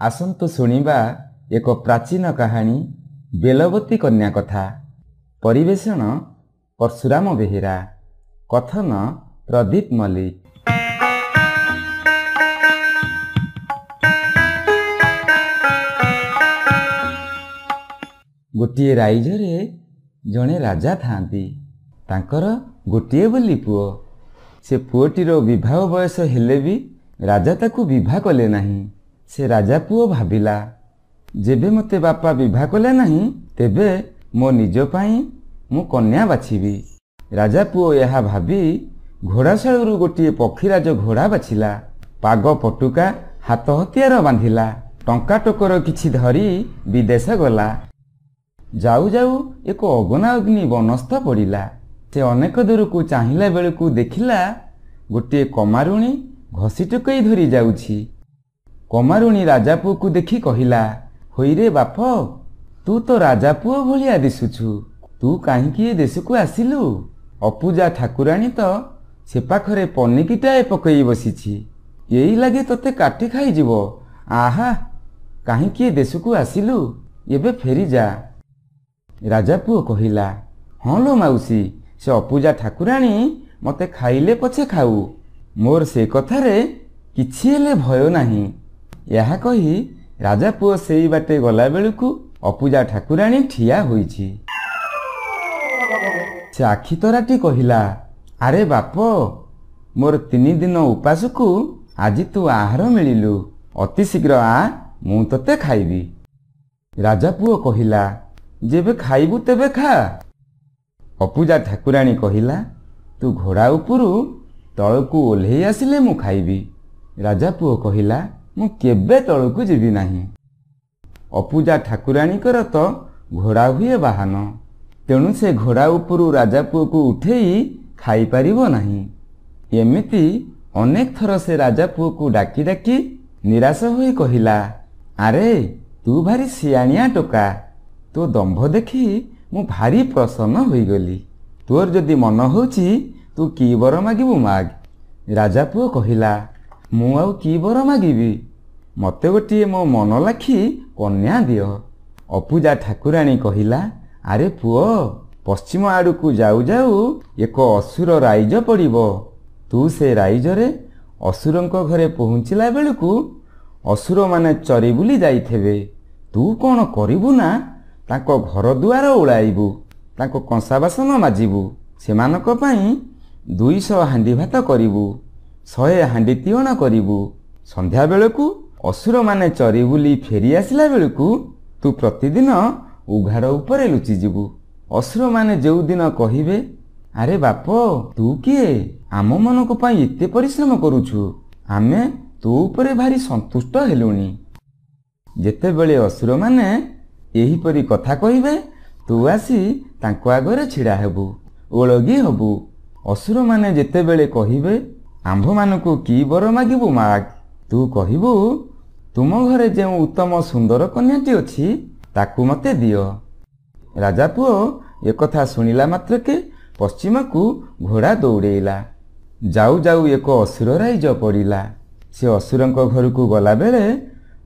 आसंतु शुणिबा एक प्राचीन कहानी बेलवती कन्या कथा। परिवेषण परशुराम बेहेरा। कथन प्रदीप मल्लिक। गोटे राइजरे जड़े राजा थांती। तांकर गोटे बोली पुओ। से पुओटीर विवाह बयस हेले भी राजा ताकू विवाह कले नहीं। से राजा पुओ भाविला जेबे मते बापा विवाह कले नहीं तेबे मो निज पाई मु कन्या बाछिबी। राजा पुओ यह भावी घोड़ाशालू गोटे पक्षीराज घोड़ा बाछिला। पाग पटुका हाथ हथियार बांधिला। टंका टोकर किछि धरी विदेश गला। जाऊ जाऊ एक अगना अग्नि बनस्थ पड़ा। से अनेक दूर को चाहिला बेलू देखिला गोटे कमारुणी घसी टुकई धरी जाउछि। कमारुणी राजा पुओ को देखी कहिला, होई रे बाप, तू तो राजा पुओ भलिया दिसुछु। तू काहींकि देश को आसिलु? अपूजा ठाकुराणी तो से पाखरे पनिकिटाए पकई बसीछि। यही लगे तोते काटी खाई जीवो। आहा, काहींकि देश को आसिलु? एबे फेरी जा। राजा पुओ कहिला, हाँ लो माउसी, से अपूजा ठाकुराणी मते खाइले पछे खाऊ, मोर से कथारे किछि हेले भय नाही। यह कही राजा पुओ सेई बाटे गला बेलू अपूजा ठाकुराणी ठिया होईछि। से आखि तराटी कहिला, अरे बाप, मोर 3 दिन उपास को आज तू आहार मिलिलु। अति शीघ्र आ, मु तते खाइबी। राजा पुओ कहिला, जेबे खाइबू तेबे खा। अपूजा ठाकुराणी कहिला, तू घोड़ा उपरू तळकू ओल्हेई आसिले मु खाइबी। राजा पुओ कहिला, मु केबे तळकू जीवी नाही। अपूजा ठाकुराणीकर तो घोड़ा हुए बाहन, तेणु से घोड़ा उपरू राजा पुओ को उठेई खाई पारिबो नाही। एमिति अनेक थर से राजा पुओ को डाकी डाकी निराश होई कहिला, अरे तू भारी सियाणिया टोका। तो दंभ देखी मु भारी प्रसन्न होई गली। तोर जदि मन होची तू की बर मागिबू माग। राजा पुओ कहिला, मु आउ की बर मागिबी? मते गोटे मो मन लाखी कन्या दियो। अपूजा ठाकुराणी कहिला, अरे पुओ, पश्चिम आड़ को जाऊ जाऊ एक असुर राइज पड़िबो। तू से राइजरे असुरंक घरे पहुँचला बेलू असुर माने चरी बुली जाइथेबे। तू कौन करिबू ना, ताको घर दुआर उड़ाइबू, ताको कंसा बासन माजिबू। सेमानक पई 200 हांडी भात करिबू, 100 हांडी तियण करिबू। संध्या बेलू असुर माने चरी बुली फेरी आसिला बेलू तू प्रतिदिन उघाड़ उपरे लुचि जीवू। असुर माने जो दिन कहिबे, अरे बाप, तू किए? आम मनक पई एते परिश्रम करूछु, आमे तू उपरे भारी संतुष्ट हेलुनी। जेतेबेले असुर माने एहीपरि कथा कहिबे, तू आसी तांको आगरे छिड़ा हेबू, ओळगी हबू। असुर माने जेतेबेले कहिबे, आंभ मानकू की बर मागिबू माग? तू कहिबू, तुम घरे जे उत्तम सुंदर कन्याटी अछि ताकू मते दियो। राजा पुओ एकथा सुनिला मात्रके पश्चिम को घोड़ा दौड़ेला। जाऊ जाऊ एक असुर राइज पड़िला। से असुरंक घर को गला बेले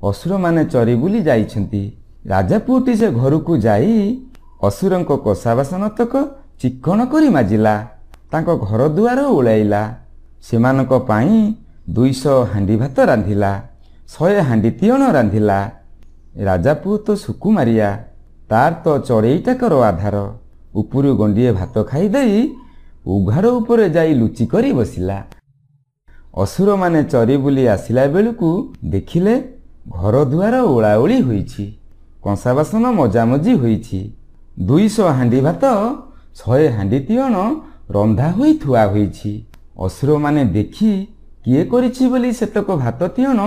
असुर माने चरी बुली जाइछंती। राजा पुओटी से घर को जाई असुरंक कसा बासन तक चिक्कण करी माजिला, तांको घर दुआर उड़ाइला। सेमानक पाई 200 हांडी भात रांधिला, 100 हांडी तियण रांधिला। राजा पुओ तो सुकुमारिया, तार तो चढ़ेईटाकर आधार। उपरू गंडिए भात खाई देई उघाड़ उपरे जाई लुचि करी बसिला। असुर माने चरी बुली आसिला बेलू देखिले घर दुआर ओळाओଳି होईछि, कंसा बासन मजामजी होईछि। 200 हांडी भात 100 हांडी तियण रंधा होई थुआ होईछि। असुर माने देखी किए करिछि बोली सेतक भात तियण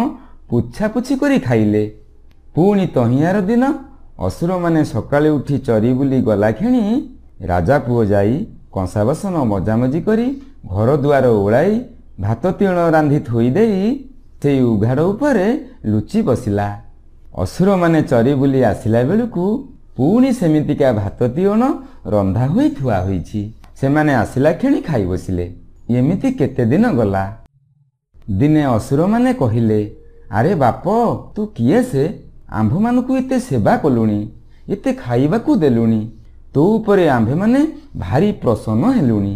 पुछापुछि करी खाइले। पुणी तहियार दिन असुर माने सकाळे उठी चरी बुली गला खेणी राजा पुओ जाई कंसा बासन मजामजी करी घर दुआर ओळाई भात तियण रांधि थोई देई से उघाड़ उपरे लुचि बसिला। असुर माने चरी बुली आसिला बेलू पुणी सेमितिका भात तियण रंधा होई थुआ होईछि। सेमाने आसिला खेणी खाई बसिले। एमिति केते दिन गला। दिने असुर माने कहिले, ଆରେ ବାପ, ତୁ କିଏ ସେ? ଆମ୍ଭମାନଙ୍କୁ ଏତେ ସେବା କଲୁଣି, ଏତେ ଖାଇବାକୁ ଦେଲୁଣି, ତୋ ଉପରେ ଆମ୍ଭେମାନେ ଭାରି ପ୍ରସନ୍ନ ହେଲୁଣି।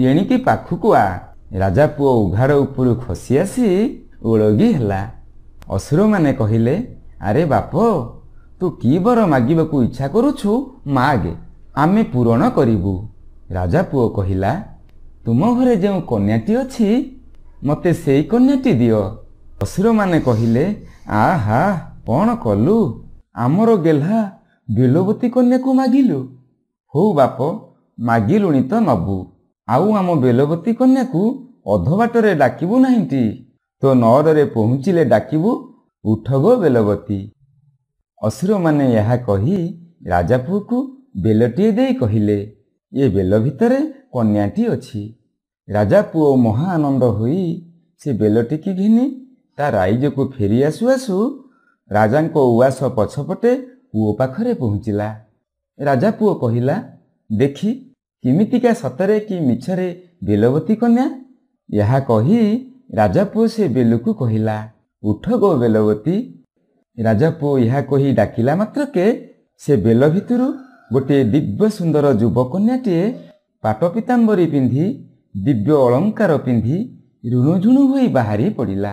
ଏଣିକି ପାଖକୁ ଆ। ରାଜା ପୁଅ ଉଘାଡ଼ ଉପରୁ ଖସି ଆସି ଓଳଗି ହେଲା। ଅସୁରମାନେ କହିଲେ, ଆରେ ବାପ, ତୁ କି ବର ମାଗିବାକୁ ଇଚ୍ଛା କରୁଛୁ ମାଗେ, ଆମେ ପୂରଣ କରିବୁ। ରାଜା ପୁଅ କହିଲା, ତୁମ ଘରେ ଯେଉଁ କନ୍ୟାଟି ଅଛି ମୋତେ ସେଇ କନ୍ୟାଟି ଦିଅ। ଅସୁରମାନେ କହିଲେ, ଆହା, କ'ଣ କଲୁ? ଆମର ଗେହ୍ଲା ବେଲବତୀ କନ୍ୟାକୁ ମାଗିଲୁ। ହଉ ବାପ, ମାଗିଲୁଣି ତ ନବୁ। ଆଉ ଆମ ବେଲବତୀ କନ୍ୟାକୁ ଅଧବାଟରେ ଡାକିବୁ ନାହିଁଟି? ତୋ ନଅରରେ ପହଞ୍ଚିଲେ ଡାକିବୁ, ଉଠ ଗୋ ବେଲବତୀ। ଅସୁରମାନେ ଏହା କହି ରାଜାପୁଅକୁ ବେଲଟିଏ ଦେଇ କହିଲେ, ଏ ବେଲ ଭିତରେ କନ୍ୟାଟି ଅଛି। ରାଜା ପୁଅ ମହା ଆନନ୍ଦ ହୋଇ ସେ ବେଲଟିକି ଘିନି ତା ରାଇଜକୁ ଫେରି ଆସୁ ଆସୁ ରାଜାଙ୍କ ଉଆସ ପଛପଟେ କୂଅ ପାଖରେ ପହଞ୍ଚିଲା। ରାଜା ପୁଅ କହିଲା, ଦେଖି କେମିତିକା ସତରେ କି ମିଛରେ ବେଲବତୀ କନ୍ୟା। ଏହା କହି ରାଜା ପୁଅ ସେ ବେଲକୁ କହିଲା, ଉଠ ଗୋ ବେଲବତୀ। ରାଜା ପୁଅ ଏହା କହି ଡାକିଲା ମାତ୍ରକେ ସେ ବେଲ ଭିତରୁ ଗୋଟିଏ ଦିବ୍ୟ ସୁନ୍ଦର ଯୁବକନ୍ୟାଟିଏ ପାଟ ପିତାମ୍ବରୀ ପିନ୍ଧି ଦିବ୍ୟ ଅଳଙ୍କାର ପିନ୍ଧି ରୁଣୁଝୁଣୁ ହୋଇ ବାହାରି ପଡ଼ିଲା।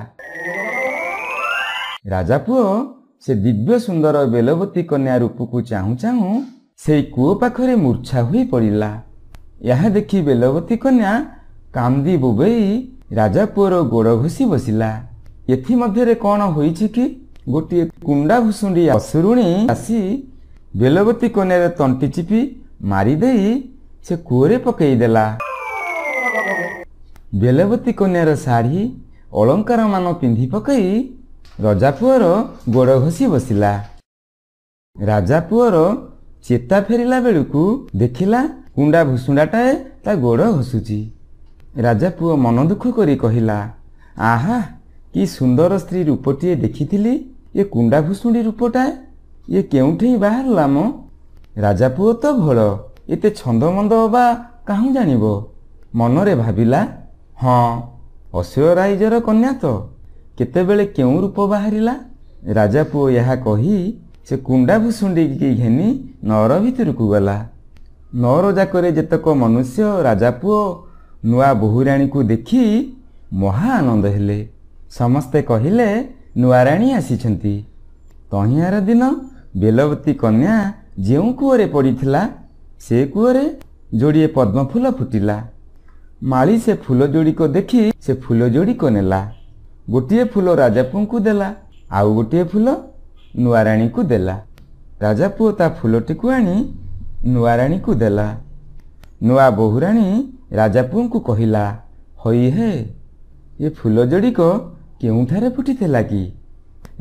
ରାଜା ପୁଅ ସେ ଦିବ୍ୟ ସୁନ୍ଦର ବେଲବତୀ କନ୍ୟା ରୂପକୁ ଚାହୁଁ ଚାହୁଁ ସେଇ କୂଅ ପାଖରେ ମୂର୍ଚ୍ଛା ହୋଇ ପଡ଼ିଲା। ଏହା ଦେଖି ବେଲବତୀ କନ୍ୟା କାନ୍ଦି ବୋବେଇ ରାଜା ପୁଅର ଗୋଡ଼ ଘଷି ବସିଲା। ଏଥିମଧ୍ୟରେ କ'ଣ ହୋଇଛି କି? ଗୋଟିଏ କୁଣ୍ଡା ଭୁଷୁଣ୍ଡି ଅସୁରୁଣୀ ଆସି ବେଲବତୀ କନ୍ୟାର ତଣ୍ଟି ଚିପି ମାରିଦେଇ ସେ କୂଅରେ ପକେଇଦେଲା। ବେଲବତୀ କନ୍ୟାର ଶାଢ଼ୀ ଅଳଙ୍କାରମାନ ପିନ୍ଧି ପକାଇ ରଜାପୁଅର ଗୋଡ଼ ଘଷି ବସିଲା। ରାଜାପୁଅର ଚେତା ଫେରିଲା ବେଳକୁ ଦେଖିଲା କୁଣ୍ଡା ଭୁଷୁଣ୍ଡାଟାଏ ତା ଗୋଡ଼ ଘଷୁଛି। ରାଜାପୁଅ ମନ ଦୁଃଖ କରି କହିଲା, ଆହା, କି ସୁନ୍ଦର ସ୍ତ୍ରୀ ରୂପଟିଏ ଦେଖିଥିଲି, ଏ କୁଣ୍ଡା ଭୁଷୁଣ୍ଡି ରୂପଟାଏ ଏ କେଉଁଠି ବାହାରିଲା ମ? ରାଜାପୁଅ ତ ଭୋଳ, ଏତେ ଛନ୍ଦମନ୍ଦ ବା କାହୁଁ ଜାଣିବ? ମନରେ ଭାବିଲା, ହଁ, ଅସୁର ରାଇଜର କନ୍ୟା ତ, କେତେବେଳେ କେଉଁ ରୂପ ବାହାରିଲା। ରାଜାପୁଅ ଏହା କହି ସେ କୁଣ୍ଡା ଭୁଷୁଣ୍ଡିକି ଘେନି ନଅର ଭିତରକୁ ଗଲା। ନଅର ଯାକରେ ଯେତକ ମନୁଷ୍ୟ ରାଜାପୁଅ ନୂଆ ବୋହୂରାଣୀକୁ ଦେଖି ମହା ଆନନ୍ଦ ହେଲେ। ସମସ୍ତେ କହିଲେ, ନୂଆ ରାଣୀ ଆସିଛନ୍ତି। ତହିଁଆର ଦିନ ବେଲବତୀ କନ୍ୟା ଯେଉଁ କୂଅରେ ପଡ଼ିଥିଲା ସେ କୂଅରେ ଯୋଡ଼ିଏ ପଦ୍ମଫୁଲ ଫୁଟିଲା। ମାଳି ସେ ଫୁଲ ଯୋଡ଼ିକ ଦେଖି ସେ ଫୁଲ ଯୋଡ଼ିକ ନେଲା। ଗୋଟିଏ ଫୁଲ ରାଜାପୁଅଙ୍କୁ ଦେଲା, ଆଉ ଗୋଟିଏ ଫୁଲ ନୂଆରାଣୀକୁ ଦେଲା। ରାଜାପୁଅ ତା ଫୁଲଟିକୁ ଆଣି ନୂଆରାଣୀକୁ ଦେଲା। ନୂଆ ବୋହୂରାଣୀ ରାଜାପୁଅଙ୍କୁ କହିଲା, ହଇ ହେ, ଏ ଫୁଲ ଯୋଡ଼ିକ କେଉଁଠାରେ ଫୁଟିଥିଲା କି?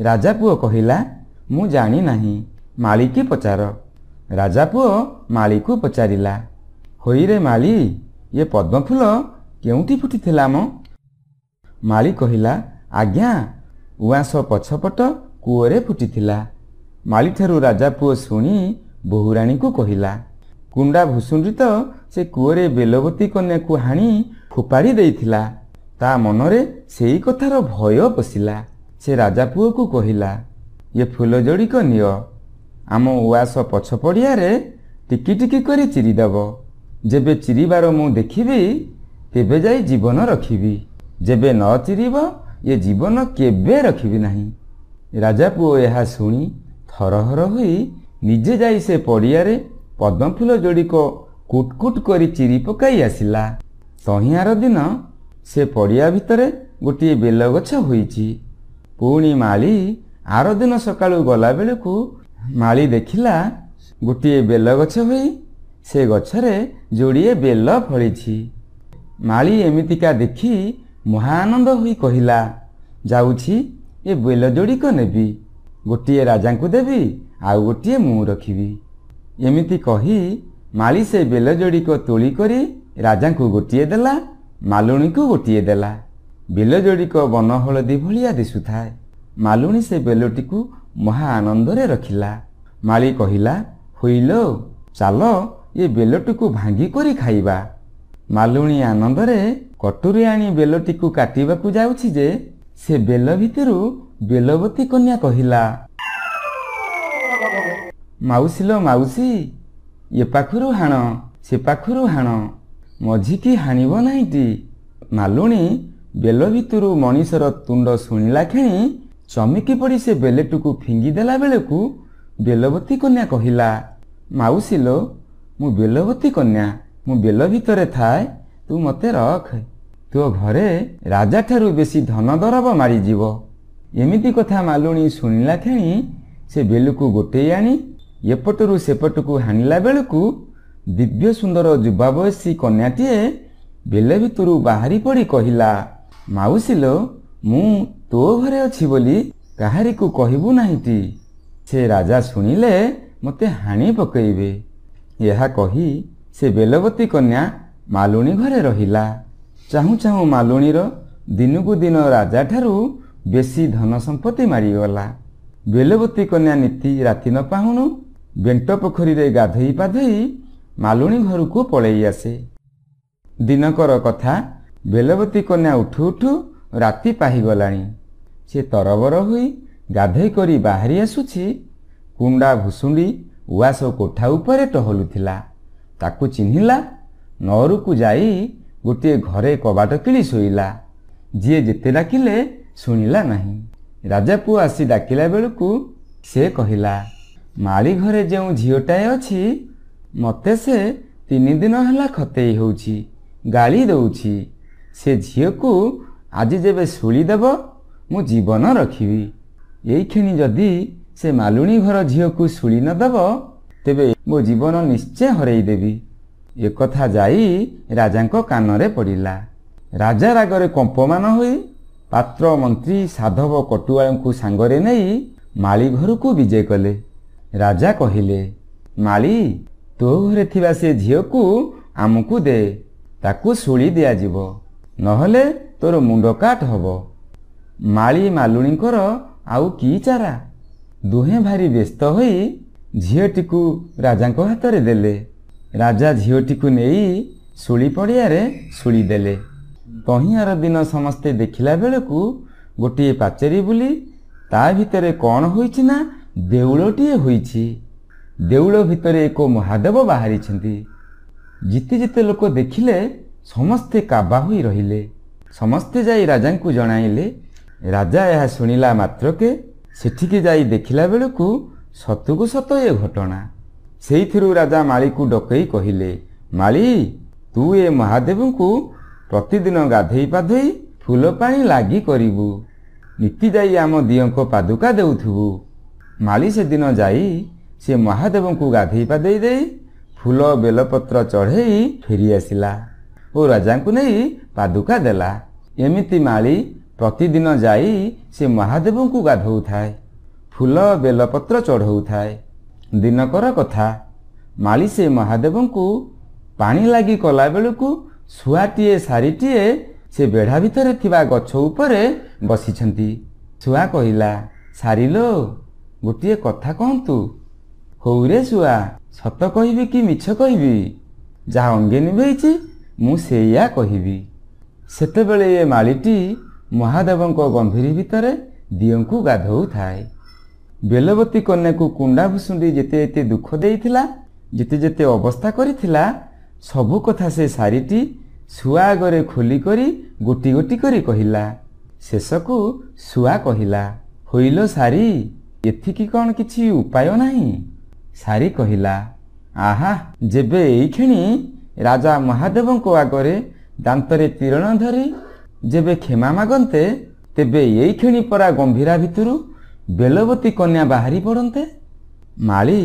ରାଜାପୁଅ କହିଲା, ମୁଁ ଜାଣି ନାହିଁ, ମାଳିକି ପଚାର। ରାଜାପୁଅ ମାଳିକୁ ପଚାରିଲା, ହୋଇରେ ମାଳି, ଏ ପଦ୍ମଫୁଲ କେଉଁଠି ଫୁଟିଥିଲା ମ? ମାଳି କହିଲା, ଆଜ୍ଞା, ଉଆସ ପଛପଟ କୂଅରେ ଫୁଟିଥିଲା। ମାଳିଠାରୁ ରାଜାପୁଅ ଶୁଣି ବୋହୂରାଣୀକୁ କହିଲା, କୁଣ୍ଡା ଭୁଷୁଣ୍ଡି ତ ସେ କୂଅରେ ବେଲବତୀ କନ୍ୟାକୁ ହାଣି ଫୋପାଡ଼ି ଦେଇଥିଲା। ତା ମନରେ ସେଇ କଥାର ଭୟ ପଶିଲା। ସେ ରାଜାପୁଅକୁ କହିଲା, ଏ ଫୁଲ ଯୋଡ଼ିକ ନିଅ, ଆମ ଉଆସ ପଛ ପଡ଼ିଆରେ ଟିକି ଟିକି କରି ଚିରିଦେବ। ଯେବେ ଚିରିବାର ମୁଁ ଦେଖିବି ତେବେ ଯାଇ ଜୀବନ ରଖିବି, ଯେବେ ନ ଚିରିବ ଏ ଜୀବନ କେବେ ରଖିବି ନାହିଁ। ରାଜାପୁଅ ଏହା ଶୁଣି ଥରହର ହୋଇ ନିଜେ ଯାଇ ସେ ପଡ଼ିଆରେ ପଦ୍ମଫୁଲ ଯୋଡ଼ିକ କୁଟ କୁଟ କରି ଚିରି ପକାଇ ଆସିଲା। ତହିଁଆର ଦିନ ସେ ପଡ଼ିଆ ଭିତରେ ଗୋଟିଏ ବେଲଗଛ ହୋଇଛି। ପୁଣି ମାଳି ଆର ଦିନ ସକାଳୁ ଗଲାବେଳକୁ ମାଳି ଦେଖିଲା ଗୋଟିଏ ବେଲଗଛ ହୋଇ ସେ ଗଛରେ ଯୋଡ଼ିଏ ବେଲ ଫଳିଛି। ମାଳି ଏମିତିକା ଦେଖି ମହା ଆନନ୍ଦ ହୋଇ କହିଲା, ଯାଉଛି ଏ ବେଲ ଯୋଡ଼ିକ ନେବି, ଗୋଟିଏ ରାଜାଙ୍କୁ ଦେବି, ଆଉ ଗୋଟିଏ ମୁଁ ରଖିବି। ଏମିତି କହି ମାଳି ସେ ବେଲ ଯୋଡ଼ିକ ତୋଳି କରି ରାଜାଙ୍କୁ ଗୋଟିଏ ଦେଲା, ମାଲୁଣୀକୁ ଗୋଟିଏ ଦେଲା। ବେଲ ଯୋଡ଼ିକ ବନ ହଳଦୀ ଭଳିଆ ଦିଶୁଥାଏ। ମାଲୁଣୀ ସେ ବେଲଟିକୁ ମହା ଆନନ୍ଦରେ ରଖିଲା। ମାଳି କହିଲା, ହୋଇଲୋ, ଚାଲ ଏ ବେଲଟିକୁ ଭାଙ୍ଗି କରି ଖାଇବା। ମାଲୁଣୀ ଆନନ୍ଦରେ କଟୁରୀ ଆଣି ବେଲଟିକୁ କାଟିବାକୁ ଯାଉଛି ଯେ ସେ ବେଲ ଭିତରୁ ବେଲବତୀ କନ୍ୟା କହିଲା, ମାଉସୀଲୋ ମାଉସୀ, ଏ ପାଖରୁ ହାଣ ସେ ପାଖରୁ ହାଣ, ମଝିକି ହାଣିବ ନାହିଁଟି। ମାଲୁଣୀ ବେଲ ଭିତରୁ ମଣିଷର ତୁଣ୍ଡ ଶୁଣିଲା କ୍ଷଣି ଚମକି ପଡ଼ି ସେ ବେଲଟିକୁ ଫିଙ୍ଗିଦେଲା ବେଳକୁ ବେଲବତୀ କନ୍ୟା କହିଲା, ମାଉସୀଲୋ, ମୁଁ ବେଲବତୀ କନ୍ୟା, ମୁଁ ବେଲ ଭିତରେ ଥାଏ, ତୁ ମୋତେ ରଖ। ତୋ ଘରେ ରାଜାଠାରୁ ବେଶୀ ଧନ ଦରବ ମାରିଯିବ। ଏମିତି କଥା ମାଲୁଣୀ ଶୁଣିଲା କ୍ଷଣି ସେ ବେଲକୁ ଗୋଟେଇ ଆଣି ଏପଟରୁ ସେପଟକୁ ହାଣିଲା ବେଳକୁ ଦିବ୍ୟ ସୁନ୍ଦର ଯୁବାବୟସୀ କନ୍ୟାଟିଏ ବେଲ ଭିତରୁ ବାହାରି ପଡ଼ି କହିଲା, ମାଉସୀଲୋ, ମୁଁ ତୋ ଘରେ ଅଛି ବୋଲି କାହାରିକୁ କହିବୁ ନାହିଁଟି। ସେ ରାଜା ଶୁଣିଲେ ମୋତେ ହାଣି ପକେଇବେ। ଏହା କହି ସେ ବେଲବତୀ କନ୍ୟା ମାଲୁଣୀ ଘରେ ରହିଲା। ଚାହୁଁ ଚାହୁଁ ମାଲୁଣୀର ଦିନକୁ ଦିନ ରାଜାଠାରୁ ବେଶୀ ଧନ ସମ୍ପତ୍ତି ମାଡ଼ିଗଲା। ବେଲବତୀ କନ୍ୟା ନୀତି ରାତି ନ ପାହୁଣୁ ବେଣ୍ଟ ପୋଖରୀରେ ଗାଧୋଇ ପାଧୋଇ ମାଲୁଣୀ ଘରକୁ ପଳେଇ ଆସେ। ଦିନକର କଥା, ବେଲବତୀ କନ୍ୟା ଉଠୁ ଉଠୁ ରାତି ପାହିଗଲାଣି। ସେ ତରବର ହୋଇ ଗାଧୋଇ କରି ବାହାରି ଆସୁଛି। କୁଣ୍ଡା ଭୁଷୁଣ୍ଡି ଉଆସ କୋଠା ଉପରେ ଟହଲୁଥିଲା। ତାକୁ ଚିହ୍ନିଲା। ନଅରକୁ ଯାଇ ଗୋଟିଏ ଘରେ କବାଟ କିଳି ଶୋଇଲା। ଯିଏ ଯେତେ ଡାକିଲେ ଶୁଣିଲା ନାହିଁ। ରାଜାପୁଅ ଆସି ଡାକିଲା ବେଳକୁ ସେ କହିଲା, ମାଳି ଘରେ ଯେଉଁ ଝିଅଟାଏ ଅଛି, ମୋତେ ସେ 3 ଦିନ ହେଲା ଖତେଇ ହେଉଛି, ଗାଳି ଦେଉଛି। ସେ ଝିଅକୁ ଆଜି ଯେବେ ଶୁଳି ଦେବ ମୁଁ ଜୀବନ ରଖିବି। ଏଇକ୍ଷଣି ଯଦି ସେ ମାଲୁଣୀ ଘର ଝିଅକୁ ଶୁଳି ନ ଦେବ ତେବେ ମୋ ଜୀବନ ନିଶ୍ଚୟ ହରେଇ ଦେବି। ଏକଥା ଯାଇ ରାଜାଙ୍କ କାନରେ ପଡ଼ିଲା। ରାଜା ରାଗରେ କମ୍ପମାନ ହୋଇ ପାତ୍ର ମନ୍ତ୍ରୀ ସାଧବ କଟୁଆଳଙ୍କୁ ସାଙ୍ଗରେ ନେଇ ମାଳି ଘରକୁ ବିଜେ କଲେ। ରାଜା କହିଲେ, ମାଳି, ତୋ ଘରେ ଥିବା ସେ ଝିଅକୁ ଆମକୁ ଦେ, ତାକୁ ଶୁଳି ଦିଆଯିବ, ନହେଲେ ତୋର ମୁଣ୍ଡ କାଟ ହବ। ମାଳି ମାଲୁଣୀଙ୍କର ଆଉ କି ଚାରା। ଦୁହେଁ ଭାରି ବ୍ୟସ୍ତ ହୋଇ ଝିଅଟିକୁ ରାଜାଙ୍କ ହାତରେ ଦେଲେ। ରାଜା ଝିଅଟିକୁ ନେଇ ଶୁଳି ପଡ଼ିଆରେ ଶୁଳି ଦେଲେ। ତହିଁଆର ଦିନ ସମସ୍ତେ ଦେଖିଲା ବେଳକୁ ଗୋଟିଏ ପାଚେରୀ ବୁଲି ତା ଭିତରେ କ'ଣ ହୋଇଛି ନା ଦେଉଳଟିଏ ହୋଇଛି। ଦେଉଳ ଭିତରେ ଏକ ମହାଦେବ ବାହାରିଛନ୍ତି। ଜିତେ ଜିତେ ଲୋକ ଦେଖିଲେ ସମସ୍ତେ କାବା ହୋଇ ରହିଲେ। ସମସ୍ତେ ଯାଇ ରାଜାଙ୍କୁ ଜଣାଇଲେ। ରାଜା ଏହା ଶୁଣିଲା ମାତ୍ରକେ ସେଠିକି ଯାଇ ଦେଖିଲା ବେଳକୁ ସତକୁ ସତ ଏ ଘଟଣା। ସେଇଥିରୁ ରାଜା ମାଳିକୁ ଡକେଇ କହିଲେ, ମାଳି, ତୁ ଏ ମହାଦେବଙ୍କୁ ପ୍ରତିଦିନ ଗାଧୋଇ ପାଧୋଇ ଫୁଲ ପାଣି ଲାଗି କରିବୁ। ନିତି ଯାଇ ଆମ ଦିଅଙ୍କ ପାଦୁକା ଦେଉଥିବୁ। ମାଳି ସେଦିନ ଯାଇ ସେ ମହାଦେବଙ୍କୁ ଗାଧୋଇ ପାଧୋଇ ଦେଇ ଫୁଲ ବେଲପତ୍ର ଚଢ଼େଇ ଫେରି ଆସିଲା ଓ ରାଜାଙ୍କୁ ନେଇ ପାଦୁକା ଦେଲା। ଏମିତି ମାଳି ପ୍ରତିଦିନ ଯାଇ ସେ ମହାଦେବଙ୍କୁ ଗାଧୋଉଥାଏ, ଫୁଲ ବେଲପତ୍ର ଚଢ଼ଉଥାଏ। ଦିନକର କଥା, ମାଳି ସେ ମହାଦେବଙ୍କୁ ପାଣି ଲାଗି କଲାବେଳକୁ ଶୁଆଟିଏ ଶାରୀଟିଏ ସେ ବେଢ଼ା ଭିତରେ ଥିବା ଗଛ ଉପରେ ବସିଛନ୍ତି। ଶୁଆ କହିଲା, ଶାରୀଲୋ, ଗୋଟିଏ କଥା କହନ୍ତୁ। ହଉରେ ଶୁଆ, ସତ କହିବି କି ମିଛ କହିବି? ଯାହା ଅଙ୍ଗେ ନିଭେଇଛି ମୁଁ ସେଇଆ କହିବି। ସେତେବେଳେ ଏ ମାଳିଟି ମହାଦେବଙ୍କ ଗମ୍ଭୀରି ଭିତରେ ଦିଅଙ୍କୁ ଗାଧୋଉଥାଏ। ବେଲବତୀ କନ୍ୟାକୁ କୁଣ୍ଡା ଭୁଷୁଣ୍ଡି ଯେତେ ଯେତେ ଦୁଃଖ ଦେଇଥିଲା, ଯେତେ ଯେତେ ଅବସ୍ଥା କରିଥିଲା, ସବୁ କଥା ସେ ଶାରୀଟି ଶୁଆ ଆଗରେ ଖୋଲି କରି ଗୋଟି ଗୋଟି କରି କହିଲା। ଶେଷକୁ ଶୁଆ କହିଲା, ହୋଇଲୋ ଶାରୀ, ଏଥିକି କ'ଣ କିଛି ଉପାୟ ନାହିଁ? ଶାରୀ କହିଲା, ଆହା, ଯେବେ ଏଇକ୍ଷଣି ରାଜା ମହାଦେବଙ୍କ ଆଗରେ ଦାନ୍ତରେ ତୀରଣ ଧରି ଯେବେ କ୍ଷମା ମାଗନ୍ତେ, ତେବେ ଏଇକ୍ଷଣି ପରା ଗମ୍ଭୀରା ଭିତରୁ ବେଲବତୀ କନ୍ୟା ବାହାରି ପଡ଼ନ୍ତେ। ମାଳି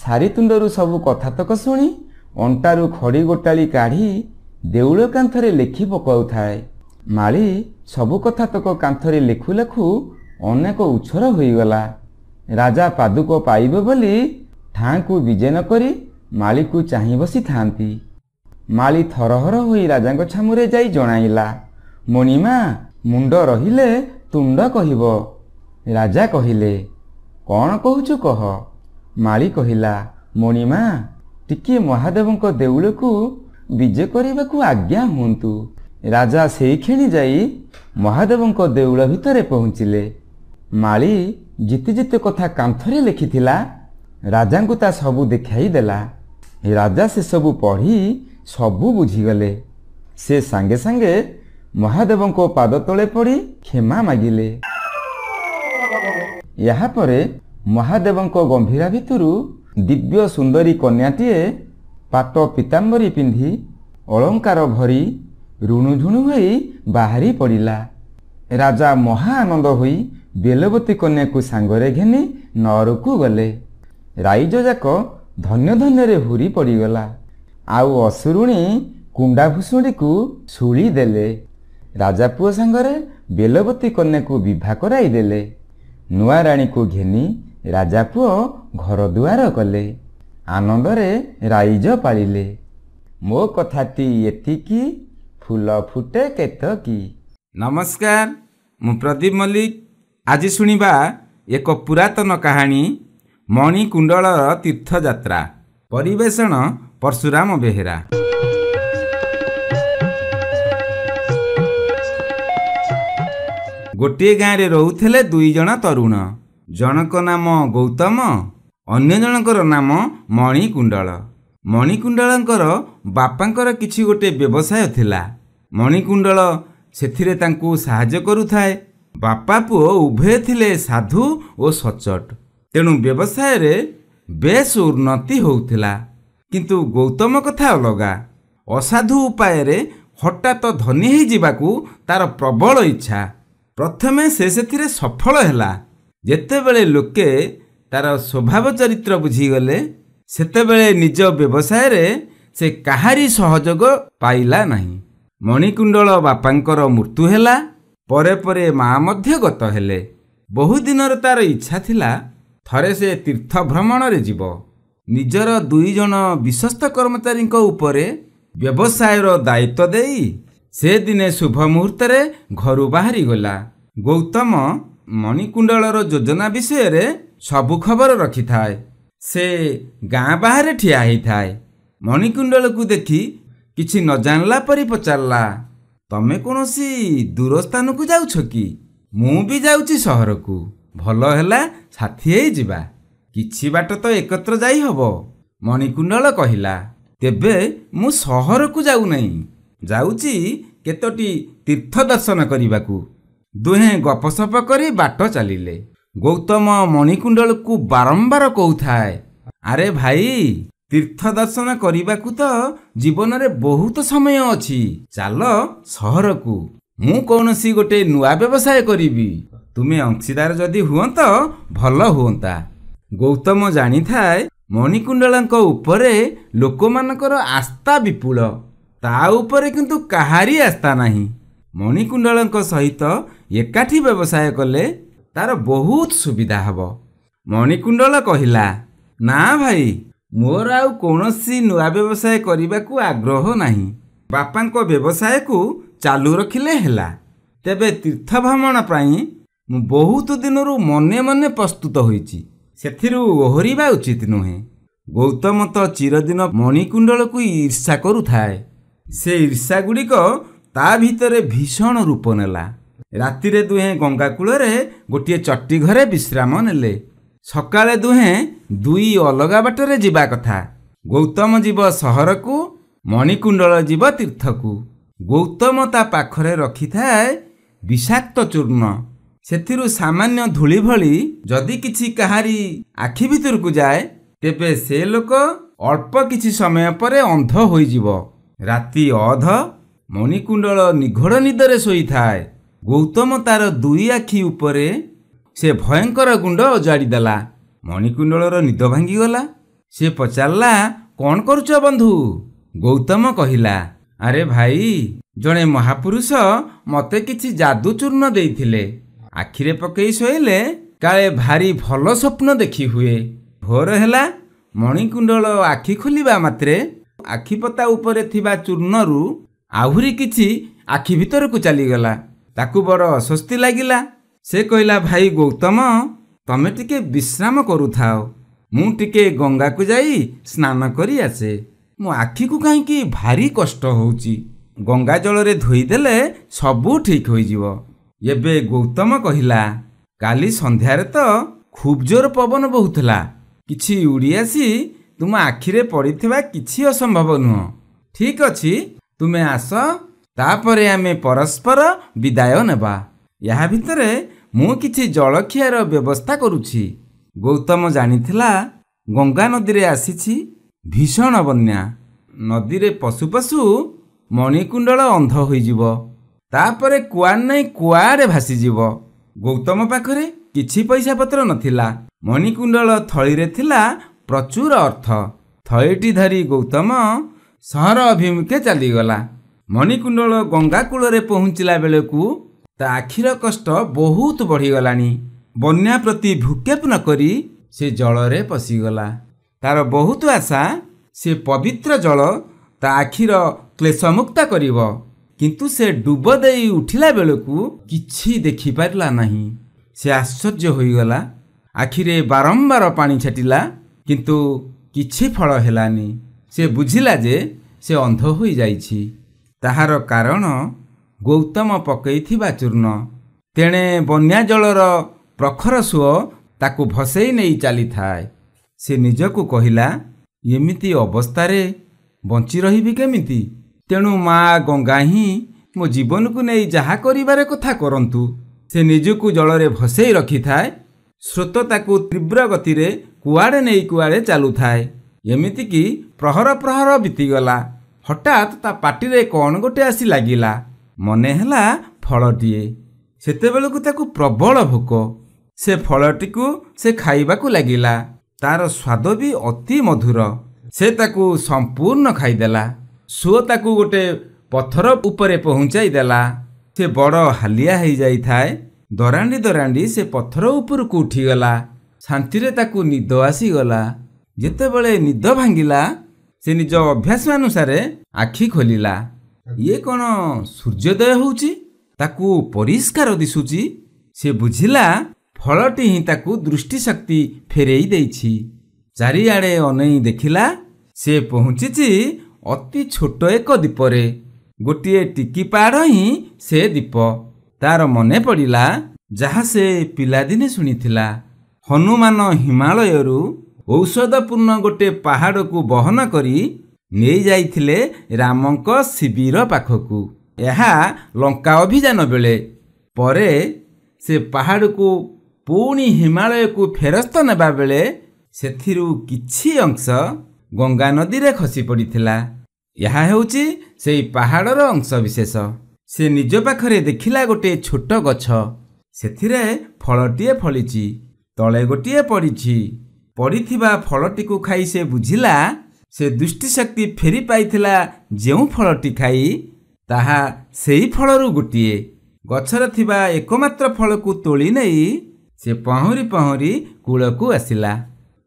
ଶାରୀ ତୁଣ୍ଡରୁ ସବୁ କଥାତକ ଶୁଣି ଅଣ୍ଟାରୁ ଖଡ଼ି ଗୋଟାଳି କାଢ଼ି ଦେଉଳ କାନ୍ଥରେ ଲେଖି ପକାଉଥାଏ। ମାଳି ସବୁ କଥାତକ କାନ୍ଥରେ ଲେଖୁ ଲେଖୁ ଅନେକ ଉଛର ହୋଇଗଲା। ରାଜା ପାଦୁକ ପାଇବେ ବୋଲି ଠାଁକୁ ବିଜେ ନ କରି ମାଳିକୁ ଚାହିଁ ବସିଥାନ୍ତି। ମାଳି ଥରହର ହୋଇ ରାଜାଙ୍କ ଛାମୁରେ ଯାଇ ଜଣାଇଲା, ମଣିମା, ମୁଣ୍ଡ ରହିଲେ ତୁଣ୍ଡ କହିବ। ରାଜା କହିଲେ, କ'ଣ କହୁଛୁ କହ। ମାଳି କହିଲା, ମଣିମା, ଟିକିଏ ମହାଦେବଙ୍କ ଦେଉଳକୁ ବିଜେ କରିବାକୁ ଆଜ୍ଞା ହୁଅନ୍ତୁ। ରାଜା ସେଇକ୍ଷଣି ଯାଇ ମହାଦେବଙ୍କ ଦେଉଳ ଭିତରେ ପହଞ୍ଚିଲେ। ମାଳି ଜିତି ଜିତି କଥା କାନ୍ଥରେ ଲେଖିଥିଲା ରାଜାଙ୍କୁ ତା ସବୁ ଦେଖାଇ ଦେଲା। ରାଜା ସେସବୁ ପଢ଼ି ସବୁ ବୁଝିଗଲେ। ସେ ସାଙ୍ଗେ ସାଙ୍ଗେ ମହାଦେବଙ୍କ ପାଦ ତଳେ ପଡ଼ି କ୍ଷମା ମାଗିଲେ। ଏହାପରେ ମହାଦେବଙ୍କ ଗମ୍ଭୀରା ଭିତରୁ ଦିବ୍ୟ ସୁନ୍ଦରୀ କନ୍ୟାଟିଏ ପାଟ ପୀତାମ୍ବରୀ ପିନ୍ଧି ଅଳଙ୍କାର ଭରି ରୁଣୁଝୁଣୁ ହୋଇ ବାହାରି ପଡ଼ିଲା। ରାଜା ମହା ଆନନ୍ଦ ହୋଇ ବେଲବତୀ କନ୍ୟାକୁ ସାଙ୍ଗରେ ଘେନି ନଅରକୁ ଗଲେ। ରାଇଜ ଯାକ ଧନ୍ୟ ଧନ୍ୟରେ ହୁରି ପଡ଼ିଗଲା। ଆଉ ଅସୁରୁଣୀ କୁଣ୍ଡା ଭୁଷୁଣ୍ଡିକୁ ଶୁଳି ଦେଲେ। ରାଜା ପୁଅ ସାଙ୍ଗରେ ବେଲବତୀ କନ୍ୟାକୁ ବିଭା କରାଇ ଦେଲେ। ନୂଆ ରାଣୀକୁ ଘେନି ରାଜା ପୁଅ ଘର ଦୁଆର କଲେ। ଆନନ୍ଦରେ ରାଇଜ ପାଳିଲେ। ମୋ କଥାଟି ଏତିକି, ଫୁଲ ଫୁଟେ କେତକି। ନମସ୍କାର, ମୁଁ ପ୍ରଦୀପ ମଲ୍ଲିକ। ଆଜି ଶୁଣିବା ଏକ ପୁରାତନ କାହାଣୀ ମଣିକୁଣ୍ଡଳର ତୀର୍ଥଯାତ୍ରା। ପରିବେଷଣ ପରଶୁରାମ ବେହେରା। ଗୋଟିଏ ଗାଁରେ ରହୁଥିଲେ ଦୁଇ ଜଣ ତରୁଣ। ଜଣକ ନାମ ଗୌତମ, ଅନ୍ୟ ଜଣଙ୍କର ନାମ ମଣିକୁଣ୍ଡଳ। ମଣିକୁଣ୍ଡଳଙ୍କର ବାପାଙ୍କର କିଛି ଗୋଟିଏ ବ୍ୟବସାୟ ଥିଲା। ମଣିକୁଣ୍ଡଳ ସେଥିରେ ତାଙ୍କୁ ସାହାଯ୍ୟ କରୁଥାଏ। ବାପା ପୁଅ ଉଭୟ ଥିଲେ ସାଧୁ ଓ ସଚ୍ଚୋଟ, ତେଣୁ ବ୍ୟବସାୟରେ ବେଶ୍ ଉନ୍ନତି ହେଉଥିଲା। କିନ୍ତୁ ଗୌତମ କଥା ଅଲଗା। ଅସାଧୁ ଉପାୟରେ ହଠାତ୍ ଧନୀ ହୋଇଯିବାକୁ ତାର ପ୍ରବଳ ଇଚ୍ଛା। ପ୍ରଥମେ ସେ ସେଥିରେ ସଫଳ ହେଲା। ଯେତେବେଳେ ଲୋକେ ତାର ସ୍ୱଭାବ ଚରିତ୍ର ବୁଝିଗଲେ, ସେତେବେଳେ ନିଜ ବ୍ୟବସାୟରେ ସେ କାହାରି ସହଯୋଗ ପାଇଲା ନାହିଁ। ମଣିକୁଣ୍ଡଳ ବାପାଙ୍କର ମୃତ୍ୟୁ ହେଲା। ପରେ ପରେ ମା ମଧ୍ୟ ଗତ ହେଲେ। ବହୁଦିନର ତାର ଇଚ୍ଛା ଥିଲା ଥରେ ସେ ତୀର୍ଥ ଭ୍ରମଣରେ ଯିବ। ନିଜର ଦୁଇ ଜଣ ବିଶ୍ୱସ୍ତ କର୍ମଚାରୀଙ୍କ ଉପରେ ବ୍ୟବସାୟର ଦାୟିତ୍ୱ ଦେଇ ସେ ଦିନେ ଶୁଭ ମୁହୂର୍ତ୍ତରେ ଘରୁ ବାହାରିଗଲା। ଗୌତମ ମଣିକୁଣ୍ଡଳର ଯୋଜନା ବିଷୟରେ ସବୁ ଖବର ରଖିଥାଏ। ସେ ଗାଁ ବାହାରେ ଠିଆ ହେଇଥାଏ। ମଣିକୁଣ୍ଡଳକୁ ଦେଖି କିଛି ନ ଜାଣିଲା ପରି ପଚାରିଲା, ତମେ କୌଣସି ଦୂର ସ୍ଥାନକୁ ଯାଉଛ କି? ମୁଁ ବି ଯାଉଛି ସହରକୁ। ଭଲ ହେଲା ସାଥୀ ହେଇଯିବା। କିଛି ବାଟ ତ ଏକତ୍ର ଯାଇ ହବ। ମଣିକୁଣ୍ଡଳ କହିଲା, ତେବେ ମୁଁ ସହରକୁ ଯାଉନାହିଁ, ଯାଉଛି କେତୋଟି ତୀର୍ଥ ଦର୍ଶନ କରିବାକୁ। ଦୁହେଁ ଗପସପ କରି ବାଟ ଚାଲିଲେ। ଗୌତମ ମଣିକୁଣ୍ଡଳକୁ ବାରମ୍ବାର କହୁଥାଏ, ଆରେ ଭାଇ, ତୀର୍ଥ ଦର୍ଶନ କରିବାକୁ ତ ଜୀବନରେ ବହୁତ ସମୟ ଅଛି। ଚାଲ ସହରକୁ। ମୁଁ କୌଣସି ଗୋଟେ ନୂଆ ବ୍ୟବସାୟ କରିବି। ତୁମେ ଅଂଶୀଦାର ଯଦି ହୁଅନ୍ତ ଭଲ ହୁଅନ୍ତା। ଗୌତମ ଜାଣିଥାଏ ମଣିକୁଣ୍ଡଳଙ୍କ ଉପରେ ଲୋକମାନଙ୍କର ଆସ୍ଥା ବିପୁଳ। ତା ଉପରେ କିନ୍ତୁ କାହାରି ଆସ୍ଥା ନାହିଁ। ମଣିକୁଣ୍ଡଳଙ୍କ ସହିତ ଏକାଠି ବ୍ୟବସାୟ କଲେ ତାର ବହୁତ ସୁବିଧା ହେବ। ମଣିକୁଣ୍ଡଳ କହିଲା, ନା ଭାଇ, ମୋର ଆଉ କୌଣସି ନୂଆ ବ୍ୟବସାୟ କରିବାକୁ ଆଗ୍ରହ ନାହିଁ। ବାପାଙ୍କ ବ୍ୟବସାୟକୁ ଚାଲୁ ରଖିଲେ ହେଲା। ତେବେ ତୀର୍ଥ ଭ୍ରମଣ ପାଇଁ ମୁଁ ବହୁତ ଦିନରୁ ମନେ ମନେ ପ୍ରସ୍ତୁତ ହୋଇଛି। ସେଥିରୁ ଓହରିବା ଉଚିତ ନୁହେଁ। ଗୌତମ ତ ଚିରଦିନ ମଣିକୁଣ୍ଡଳକୁ ଈର୍ଷା କରୁଥାଏ। ସେ ଈର୍ଷା ଗୁଡ଼ିକ ତା ଭିତରେ ଭୀଷଣ ରୂପ ନେଲା। ରାତିରେ ଦୁହେଁ ଗଙ୍ଗା କୂଳରେ ଗୋଟିଏ ଚଟି ଘରେ ବିଶ୍ରାମ ନେଲେ। ସକାଳେ ଦୁହେଁ ଦୁଇ ଅଲଗା ବାଟରେ ଯିବା କଥା। ଗୌତମ ଯିବ ସହରକୁ, ମଣିକୁଣ୍ଡଳ ଯିବ ତୀର୍ଥକୁ। ଗୌତମ ତା ପାଖରେ ରଖିଥାଏ ବିଷାକ୍ତ ଚୂର୍ଣ୍ଣ। ସେଥିରୁ ସାମାନ୍ୟ ଧୂଳି ଭଳି ଯଦି କିଛି କାହାରି ଆଖି ଭିତରକୁ ଯାଏ, ତେବେ ସେ ଲୋକ ଅଳ୍ପ କିଛି ସମୟ ପରେ ଅନ୍ଧ ହୋଇଯିବ। ରାତି ଅଧ। ମଣିକୁଣ୍ଡଳ ନିଘୋଡ଼ ନିଦରେ ଶୋଇଥାଏ। ଗୌତମ ତାର ଦୁଇ ଆଖି ଉପରେ ସେ ଭୟଙ୍କର ଗୁଣ୍ଡ ଅଜାଡ଼ି ଦେଲା। ମଣିକୁଣ୍ଡଳର ନିଦ ଭାଙ୍ଗିଗଲା। ସେ ପଚାରିଲା, କ'ଣ କରୁଛ ବନ୍ଧୁ? ଗୌତମ କହିଲା, ଆରେ ଭାଇ, ଜଣେ ମହାପୁରୁଷ ମୋତେ କିଛି ଯାଦୁ ଚୂର୍ଣ୍ଣ ଦେଇଥିଲେ। ଆଖିରେ ପକେଇ ଶୋଇଲେ କାଳେ ଭାରି ଭଲ ସ୍ୱପ୍ନ ଦେଖି ହୁଏ। ଭୋର ହେଲା। ମଣିକୁଣ୍ଡଳ ଆଖି ଖୋଲିବା ମାତ୍ରେ ଆଖିପତା ଉପରେ ଥିବା ଚୂର୍ଣ୍ଣରୁ ଆହୁରି କିଛି ଆଖି ଭିତରକୁ ଚାଲିଗଲା। ତାକୁ ବଡ଼ ଅସ୍ୱସ୍ତି ଲାଗିଲା। ସେ କହିଲା, ଭାଇ ଗୌତମ, ତମେ ଟିକେ ବିଶ୍ରାମ କରୁଥାଅ। ମୁଁ ଟିକେ ଗଙ୍ଗାକୁ ଯାଇ ସ୍ନାନ କରି ଆସେ। ମୋ ଆଖିକୁ କାହିଁକି ଭାରି କଷ୍ଟ ହେଉଛି। ଗଙ୍ଗା ଜଳରେ ଧୋଇଦେଲେ ସବୁ ଠିକ୍ ହୋଇଯିବ। ଏବେ ଗୌତମ କହିଲା, କାଲି ସନ୍ଧ୍ୟାରେ ତ ଖୁବ୍ ଜୋର ପବନ ବହୁଥିଲା। କିଛି ଉଡ଼ି ଆସି ତୁମ ଆଖିରେ ପଡ଼ିଥିବା କିଛି ଅସମ୍ଭବ ନୁହଁ। ଠିକ୍ ଅଛି, ତୁମେ ଆସ, ତାପରେ ଆମେ ପରସ୍ପର ବିଦାୟ ନେବା। ଏହା ଭିତରେ ମୁଁ କିଛି ଜଳଖିଆର ବ୍ୟବସ୍ଥା କରୁଛି। ଗୌତମ ଜାଣିଥିଲା ଗଙ୍ଗା ନଦୀରେ ଆସିଛି ଭୀଷଣ ବନ୍ୟା। ନଦୀରେ ପଶୁ ପଶୁ ମଣିକୁଣ୍ଡଳ ଅନ୍ଧ ହୋଇଯିବ, ତାପରେ କୁଆଡ଼େ ନାହିଁ କୁଆଡ଼େ ଭାସିଯିବ। ଗୌତମ ପାଖରେ କିଛି ପଇସା ପତ୍ର ନଥିଲା। ମଣିକୁଣ୍ଡଳ ଥଳିରେ ଥିଲା ପ୍ରଚୁର ଅର୍ଥ। ଥଳିଟି ଧରି ଗୌତମ ସହର ଅଭିମୁଖେ ଚାଲିଗଲା। ମଣିକୁଣ୍ଡଳ ଗଙ୍ଗା କୂଳରେ ପହଞ୍ଚିଲା ବେଳକୁ ତା ଆଖିର କଷ୍ଟ ବହୁତ ବଢ଼ିଗଲାଣି। ବନ୍ୟା ପ୍ରତି ଭ୍ରୂକ୍ଷେପ ନ କରି ସେ ଜଳରେ ପଶିଗଲା। ତାର ବହୁତ ଆଶା ସେ ପବିତ୍ର ଜଳ ତା ଆଖିର କ୍ଲେଶମୁକ୍ତ କରିବ, କିନ୍ତୁ ସେ ଡୁବ ଦେଇ ଉଠିଲା ବେଳକୁ କିଛି ଦେଖିପାରିଲା ନାହିଁ। ସେ ଆଶ୍ଚର୍ଯ୍ୟ ହୋଇଗଲା। ଆଖିରେ ବାରମ୍ବାର ପାଣି ଛାଟିଲା, କିନ୍ତୁ କିଛି ଫଳ ହେଲାନି। ସେ ବୁଝିଲା ଯେ ସେ ଅନ୍ଧ ହୋଇଯାଇଛି। ତାହାର କାରଣ ଗୌତମ ପକାଇଥିବା ଚୂର୍ଣ୍ଣ। ତେଣେ ବନ୍ୟା ଜଳର ପ୍ରଖର ସୁଅ ତାକୁ ଭସେଇ ନେଇ ଚାଲିଥାଏ। ସେ ନିଜକୁ କହିଲା, ଏମିତି ଅବସ୍ଥାରେ ବଞ୍ଚି ରହିବି କେମିତି? ତେଣୁ ମା ଗଙ୍ଗା ହିଁ ମୋ ଜୀବନକୁ ନେଇ ଯାହା କରିବାର କଥା କରନ୍ତୁ। ସେ ନିଜକୁ ଜଳରେ ଭସେଇ ରଖିଥାଏ। ସ୍ରୋତ ତାକୁ ତୀବ୍ର ଗତିରେ କୁଆଡ଼େ ନେଇ କୁଆଡ଼େ ଚାଲୁଥାଏ। ଏମିତିକି ପ୍ରହର ପ୍ରହର ବିତିଗଲା। ହଠାତ୍ ତା ପାଟିରେ କ'ଣ ଗୋଟେ ଆସି ଲାଗିଲା। ମନେ ହେଲା ଫଳଟିଏ। ସେତେବେଳକୁ ତାକୁ ପ୍ରବଳ ଭୋକ। ସେ ଫଳଟିକୁ ସେ ଖାଇବାକୁ ଲାଗିଲା। ତାର ସ୍ୱାଦ ବି ଅତି ମଧୁର। ସେ ତାକୁ ସମ୍ପୂର୍ଣ୍ଣ ଖାଇଦେଲା। ସୁଅ ତାକୁ ଗୋଟେ ପଥର ଉପରେ ପହଞ୍ଚାଇ ଦେଲା। ସେ ବଡ଼ ହାଲିଆ ହେଇଯାଇଥାଏ। ଦରାଣ୍ଡି ଦରାଣ୍ଡି ସେ ପଥର ଉପରକୁ ଉଠିଗଲା। ଶାନ୍ତିରେ ତାକୁ ନିଦ ଆସିଗଲା। ଯେତେବେଳେ ନିଦ ଭାଙ୍ଗିଲା, ସେ ନିଜ ଅଭ୍ୟାସ ଅନୁସାରେ ଆଖି ଖୋଲିଲା। ଇଏ କ'ଣ ସୂର୍ଯ୍ୟୋଦୟ ହେଉଛି? ତାକୁ ପରିଷ୍କାର ଦିଶୁଛି। ସେ ବୁଝିଲା ଫଳଟି ହିଁ ତାକୁ ଦୃଷ୍ଟିଶକ୍ତି ଫେରେଇ ଦେଇଛି। ଚାରିଆଡ଼େ ଅନେଇ ଦେଖିଲା। ସେ ପହଞ୍ଚିଛି ଅତି ଛୋଟ ଏକ ଦ୍ୱୀପରେ। ଗୋଟିଏ ଟିକି ପାହାଡ଼ ହିଁ ସେ ଦ୍ୱୀପ। ତାର ମନେ ପଡ଼ିଲା ଯାହା ସେ ପିଲାଦିନେ ଶୁଣିଥିଲା। ହନୁମାନ ହିମାଳୟରୁ ଔଷଧପୂର୍ଣ୍ଣ ଗୋଟେ ପାହାଡ଼କୁ ବହନ କରି ନେଇଯାଇଥିଲେ ରାମଙ୍କ ଶିବିର ପାଖକୁ। ଏହା ଲଙ୍କା ଅଭିଯାନ ବେଳେ। ପରେ ସେ ପାହାଡ଼କୁ ପୁଣି ହିମାଳୟକୁ ଫେରସ୍ତ ନେବା ବେଳେ ସେଥିରୁ କିଛି ଅଂଶ ଗଙ୍ଗା ନଦୀରେ ଖସି ପଡ଼ିଥିଲା। ଏହା ହେଉଛି ସେହି ପାହାଡ଼ର ଅଂଶ ବିଶେଷ। ସେ ନିଜ ପାଖରେ ଦେଖିଲା ଗୋଟିଏ ଛୋଟ ଗଛ। ସେଥିରେ ଫଳଟିଏ ଫଳିଛି। ତଳେ ଗୋଟିଏ ପଡ଼ିଛି। ପଡ଼ିଥିବା ଫଳଟିକୁ ଖାଇ ସେ ବୁଝିଲା ସେ ଦୃଷ୍ଟିଶକ୍ତି ଫେରି ପାଇଥିଲା ଯେଉଁ ଫଳଟି ଖାଇ, ତାହା ସେହି ଫଳରୁ ଗୋଟିଏ। ଗଛରେ ଥିବା ଏକମାତ୍ର ଫଳକୁ ତୋଳି ନେଇ ସେ ପହଁରି ପହଁରି କୂଳକୁ ଆସିଲା।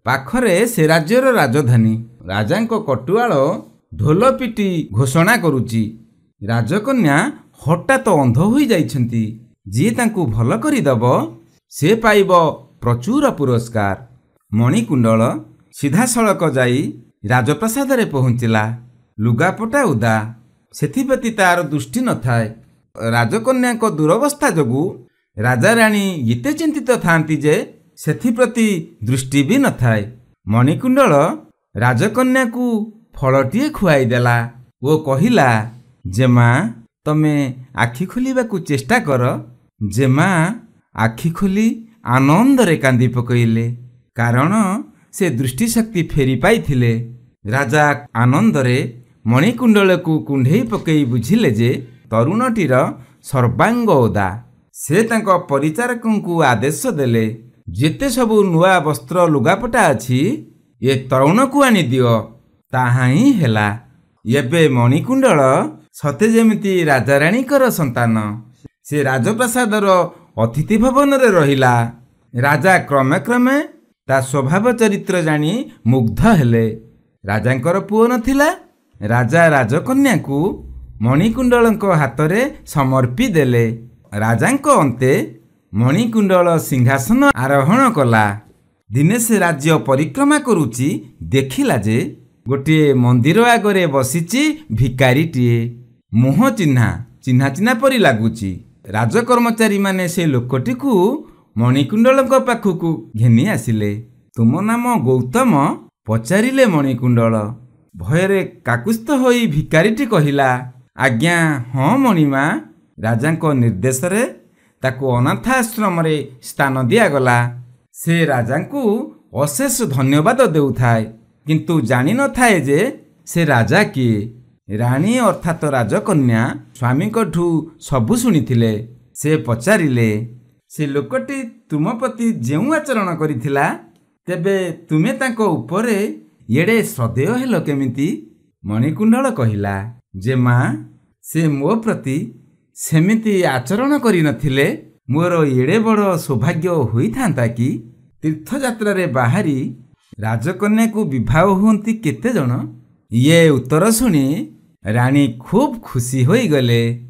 ପାଖରେ ସେ ରାଜ୍ୟର ରାଜଧାନୀ। ରାଜାଙ୍କ କଟୁଆଳ ଢୋଲ ପିଟି ଘୋଷଣା କରୁଛି, ରାଜକନ୍ୟା ହଠାତ୍ ଅନ୍ଧ ହୋଇଯାଇଛନ୍ତି। ଯିଏ ତାଙ୍କୁ ଭଲ କରିଦେବ ସେ ପାଇବ ପ୍ରଚୁର ପୁରସ୍କାର। ମଣିକୁଣ୍ଡଳ ସିଧାସଳଖ ଯାଇ ରାଜପ୍ରାସାଦରେ ପହଞ୍ଚିଲା। ଲୁଗାପଟା ଓଦା। ସେଥିପ୍ରତି ତାର ଦୃଷ୍ଟି ନଥାଏ। ରାଜକନ୍ୟାଙ୍କ ଦୁରବସ୍ଥା ଯୋଗୁଁ ରାଜାରାଣୀ ଏତେ ଚିନ୍ତିତ ଥାନ୍ତି ଯେ ସେଥିପ୍ରତି ଦୃଷ୍ଟି ବି ନଥାଏ। ମଣିକୁଣ୍ଡଳ ରାଜକନ୍ୟାକୁ ଫଳଟିଏ ଖୁଆଇଦେଲା ଓ କହିଲା, ଜେମା, ତମେ ଆଖି ଖୋଲିବାକୁ ଚେଷ୍ଟା କର। ଜେମା ଆଖି ଖୋଲି ଆନନ୍ଦରେ କାନ୍ଦି ପକାଇଲେ, କାରଣ ସେ ଦୃଷ୍ଟିଶକ୍ତି ଫେରି ପାଇଥିଲେ। ରାଜା ଆନନ୍ଦରେ ମଣିକୁଣ୍ଡଳକୁ କୁଣ୍ଢେଇ ପକାଇ ବୁଝିଲେ ଯେ ତରୁଣଟିର ସର୍ବାଙ୍ଗ ଓଦା। ସେ ତାଙ୍କ ପରିଚାରକଙ୍କୁ ଆଦେଶ ଦେଲେ, ଯେତେ ସବୁ ନୂଆ ବସ୍ତ୍ର ଲୁଗାପଟା ଅଛି ଏ ତରୁଣକୁ ଆଣିଦିଅ। ତାହା ହିଁ ହେଲା। ଏବେ ମଣିକୁଣ୍ଡଳ ସତେ ଯେମିତି ରାଜାରାଣୀଙ୍କର ସନ୍ତାନ। ସେ ରାଜପ୍ରାସାଦର ଅତିଥି ଭବନରେ ରହିଲା। ରାଜା କ୍ରମେ କ୍ରମେ ତା ସ୍ୱଭାବ ଚରିତ୍ର ଜାଣି ମୁଗ୍ଧ ହେଲେ। ରାଜାଙ୍କର ପୁଅ ନଥିଲା। ରାଜା ରାଜକନ୍ୟାକୁ ମଣିକୁଣ୍ଡଳଙ୍କ ହାତରେ ସମର୍ପି ଦେଲେ। ରାଜାଙ୍କ ଅନ୍ତେ ମଣିକୁଣ୍ଡଳ ସିଂହାସନ ଆରୋହଣ କଲା। ଦିନେ ସେ ରାଜ୍ୟ ପରିକ୍ରମା କରୁଛି, ଦେଖିଲା ଯେ ଗୋଟିଏ ମନ୍ଦିର ଆଗରେ ବସିଛି ଭିକାରୀଟିଏ। ମୁହଁ ଚିହ୍ନା ଚିହ୍ନା ଚିହ୍ନା ପରି ଲାଗୁଛି। ରାଜକର୍ମଚାରୀମାନେ ସେ ଲୋକଟିକୁ ମଣିକୁଣ୍ଡଳଙ୍କ ପାଖକୁ ଘେନି ଆସିଲେ। ତୁମ ନାମ ଗୌତମ? ପଚାରିଲେ ମଣିକୁଣ୍ଡଳ। ଭୟରେ କାକୁସ୍ଥ ହୋଇ ଭିକାରୀଟି କହିଲା, ଆଜ୍ଞା ହଁ ମଣିମା। ରାଜାଙ୍କ ନିର୍ଦ୍ଦେଶରେ ତାକୁ ଅନାଥ ଆଶ୍ରମରେ ସ୍ଥାନ ଦିଆଗଲା। ସେ ରାଜାଙ୍କୁ ଅଶେଷ ଧନ୍ୟବାଦ ଦେଉଥାଏ, କିନ୍ତୁ ଜାଣିନଥାଏ ଯେ ସେ ରାଜା କିଏ। ରାଣୀ ଅର୍ଥାତ୍ ରାଜକନ୍ୟା ସ୍ୱାମୀଙ୍କଠୁ ସବୁ ଶୁଣିଥିଲେ। ସେ ପଚାରିଲେ, ସେ ଲୋକଟି ତୁମ ପ୍ରତି ଯେଉଁ ଆଚରଣ କରିଥିଲା, ତେବେ ତୁମେ ତାଙ୍କ ଉପରେ ଏଡ଼େ ଶ୍ରଦ୍ଧେୟ ହେଲ କେମିତି? ମଣିକୁଣ୍ଡଳ କହିଲା ଯେ ମା, ସେ ମୋ ପ୍ରତି ସେମିତି ଆଚରଣ କରିନଥିଲେ ମୋର ଏଡ଼େ ବଡ଼ ସୌଭାଗ୍ୟ ହୋଇଥାନ୍ତା କି? ତୀର୍ଥଯାତ୍ରାରେ ବାହାରି ରାଜକନ୍ୟାକୁ ବିବାହ ହୁଅନ୍ତି କେତେଜଣ? ଇଏ ଉତ୍ତର ଶୁଣି ରାଣୀ ଖୁବ୍ ଖୁସି ହୋଇଗଲେ।